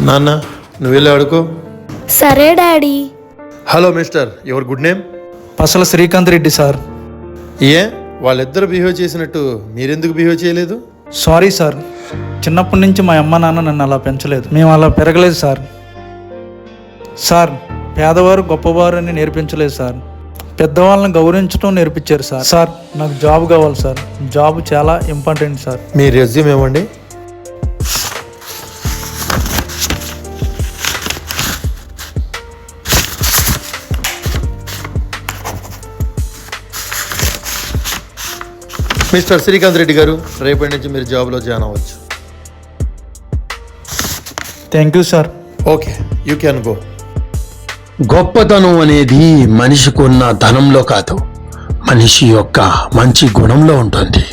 నాన్న నువ్వు వెళ్ళి ఆడుకో. సరే daddy. Hello mister, your good name? Pasala Srikanth Reddy sir. ఏ వాళ్ళిద్దరు బిహేవ్ చేసినట్టు మీరెందుకు బిహేవ్ చేయలేదు? సారీ సార్, చిన్నప్పటి నుంచి మా అమ్మ నాన్న నన్ను అలా పెంచలేదు, మేము అలా పెరగలేదు సార్. సార్, పేదవారు గొప్పవారు అని నేర్పించలేదు సార్, పెద్దవాళ్ళని గౌరవించడం నేర్పించారు సార్. సార్, నాకు జాబ్ కావాలి సార్, జాబ్ చాలా ఇంపార్టెంట్ సార్. మీ రెజ్యూమ్ ఇవ్వండి. మిస్టర్ శ్రీకాంత్ రెడ్డి గారు, రేపటి నుంచి మీరు జాబ్లో జాయిన్ అవ్వచ్చు. Thank you sir. Okay, you can go. గొప్పతనం అనేది మనిషికున్న ధనంలో కాదు, మనిషి యొక్క మంచి గుణంలో ఉంటుంది.